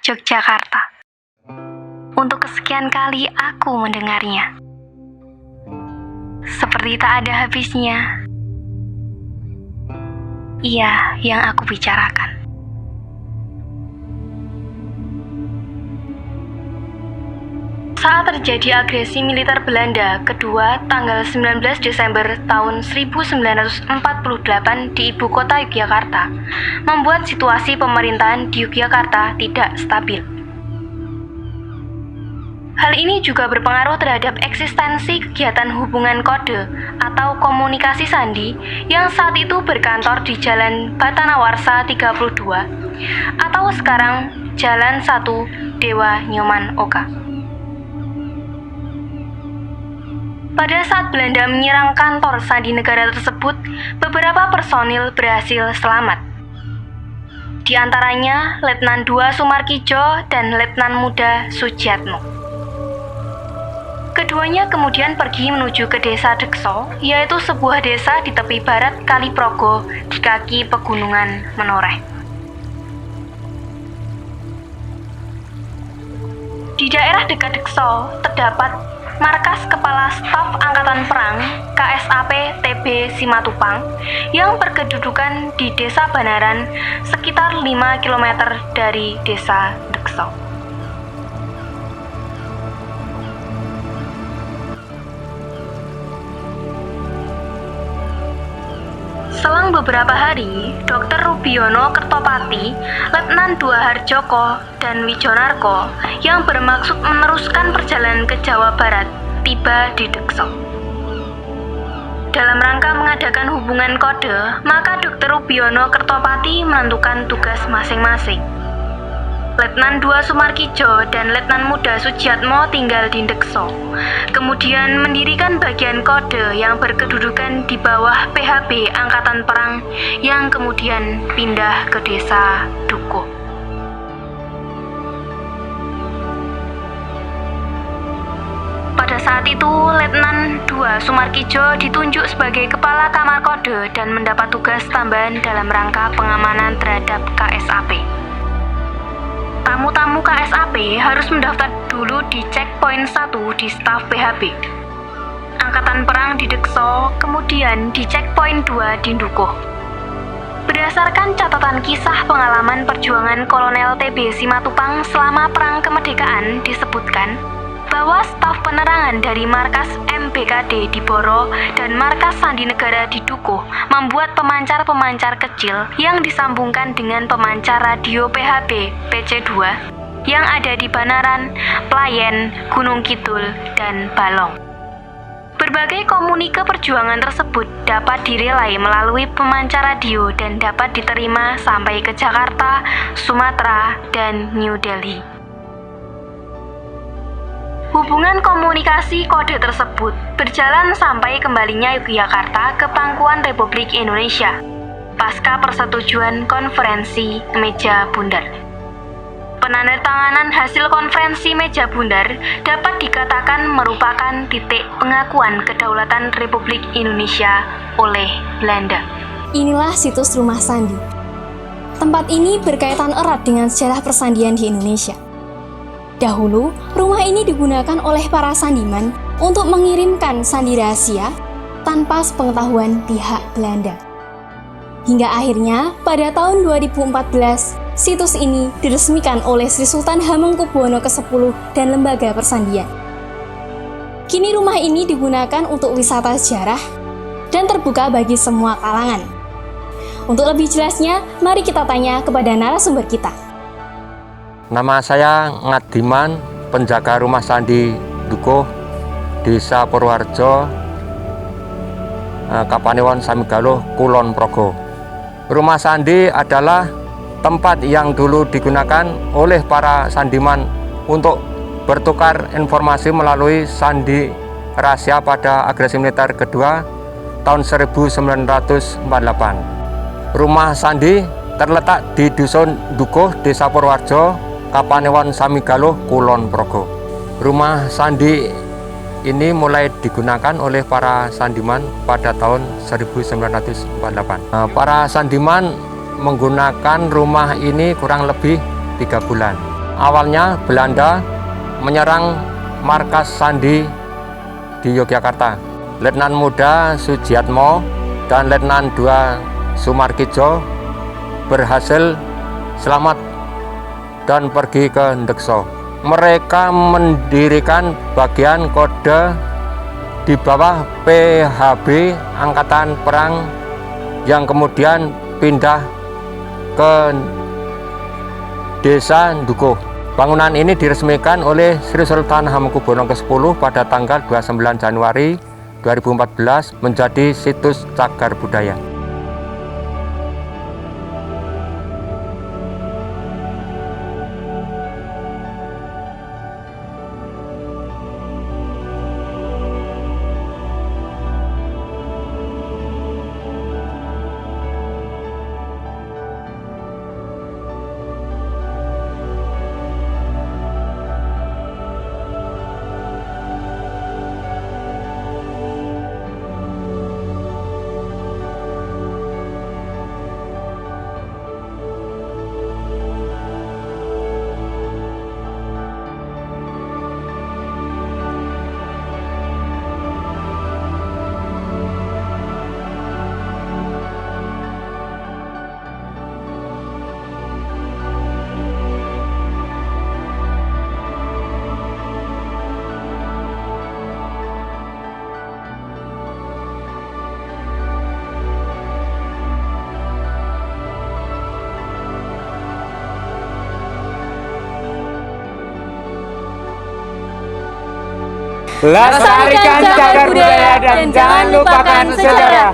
Yogyakarta. Untuk kesekian kali aku mendengarnya. Seperti tak ada habisnya. Ia yang aku bicarakan. Saat terjadi agresi militer Belanda kedua tanggal 19 Desember tahun 1948 di ibu kota Yogyakarta, membuat situasi pemerintahan di Yogyakarta tidak stabil. Hal ini juga berpengaruh terhadap eksistensi kegiatan hubungan kode atau komunikasi sandi yang saat itu berkantor di Jalan Batanawarsa 32 atau sekarang Jalan 1 Dewa Nyoman Oka. Pada saat Belanda menyerang kantor sandi negara tersebut, beberapa personil berhasil selamat. Di antaranya Letnan II Sumarkijo dan Letnan Muda Sujiatmo. Keduanya kemudian pergi menuju ke desa Dekso, yaitu sebuah desa di tepi barat Kali Progo di kaki pegunungan Menoreh. Di daerah dekat Dekso terdapat markas Kepala Staf Angkatan Perang KSAP TB Simatupang yang berkedudukan di Desa Banaran sekitar 5 km dari Desa Dekso. Selang beberapa hari, Dr. Rubiono Kertopati, Letnan II Harjoko, dan Wijonarko yang bermaksud meneruskan perjalanan ke Jawa Barat tiba di Dekso. Dalam rangka mengadakan hubungan kode, maka Dr. Rubiono Kertopati menentukan tugas masing-masing. Letnan II Sumarkijo dan Letnan Muda Sujiatmo tinggal di Dekso, kemudian mendirikan bagian kode yang berkedudukan di bawah PHB Angkatan Perang yang kemudian pindah ke desa Dukuh. Pada saat itu, Letnan II Sumarkijo ditunjuk sebagai Kepala Kamar Kode dan mendapat tugas tambahan dalam rangka pengamanan terhadap KSAP. Tamu-tamu KSAP harus mendaftar dulu di checkpoint 1 di staf PHB Angkatan Perang di Dekso, kemudian di checkpoint 2 di Dukuh. Berdasarkan catatan kisah pengalaman perjuangan Kolonel TB Simatupang selama Perang Kemerdekaan disebutkan bahwa staf penerangan dari markas MBKD di Boro dan markas Sandi Negara di Dukuh membuat pemancar-pemancar kecil yang disambungkan dengan pemancar radio PHB PC2 yang ada di Banaran, Playen, Gunung Kidul, dan Balong. Berbagai komunike perjuangan tersebut dapat direlay melalui pemancar radio dan dapat diterima sampai ke Jakarta, Sumatera, dan New Delhi. Hubungan komunikasi kode tersebut berjalan sampai kembalinya Yogyakarta ke pangkuan Republik Indonesia pasca persetujuan konferensi Meja Bundar. Penandatanganan hasil konferensi Meja Bundar dapat dikatakan merupakan titik pengakuan kedaulatan Republik Indonesia oleh Belanda. Inilah situs Rumah Sandi. Tempat ini berkaitan erat dengan sejarah persandian di Indonesia. Dahulu, rumah ini digunakan oleh para sandiman untuk mengirimkan sandi rahasia tanpa sepengetahuan pihak Belanda. Hingga akhirnya, pada tahun 2014, situs ini diresmikan oleh Sri Sultan Hamengkubuwono ke-10 dan Lembaga Persandian. Kini rumah ini digunakan untuk wisata sejarah dan terbuka bagi semua kalangan. Untuk lebih jelasnya, mari kita tanya kepada narasumber kita. Nama saya Ngadiman, penjaga rumah sandi Dukuh, Desa Purwoharjo, Kapanewon Samigaluh, Kulon Progo. Rumah sandi adalah tempat yang dulu digunakan oleh para sandiman untuk bertukar informasi melalui sandi rahasia pada agresi militer kedua tahun 1948. Rumah sandi terletak di Dusun Dukuh, Desa Purwoharjo, Kapanewon Samigaluh, Kulon Progo. Rumah sandi ini mulai digunakan oleh para sandiman pada tahun 1948. Para sandiman menggunakan rumah ini kurang lebih 3 bulan. awalnya Belanda menyerang markas Sandi di Yogyakarta. Letnan Muda Sujiatmo dan Letnan II Sumarkijo berhasil selamat dan pergi ke Ndekso. Mereka mendirikan bagian kode di bawah PHB Angkatan Perang yang kemudian pindah ke Desa Ndukuh. Bangunan ini diresmikan oleh Sri Sultan Hamengkubuwono ke-10 pada tanggal 29 Januari 2014 menjadi situs cagar budaya. Lestarikan cagar budaya dan jangan lupakan sejarah.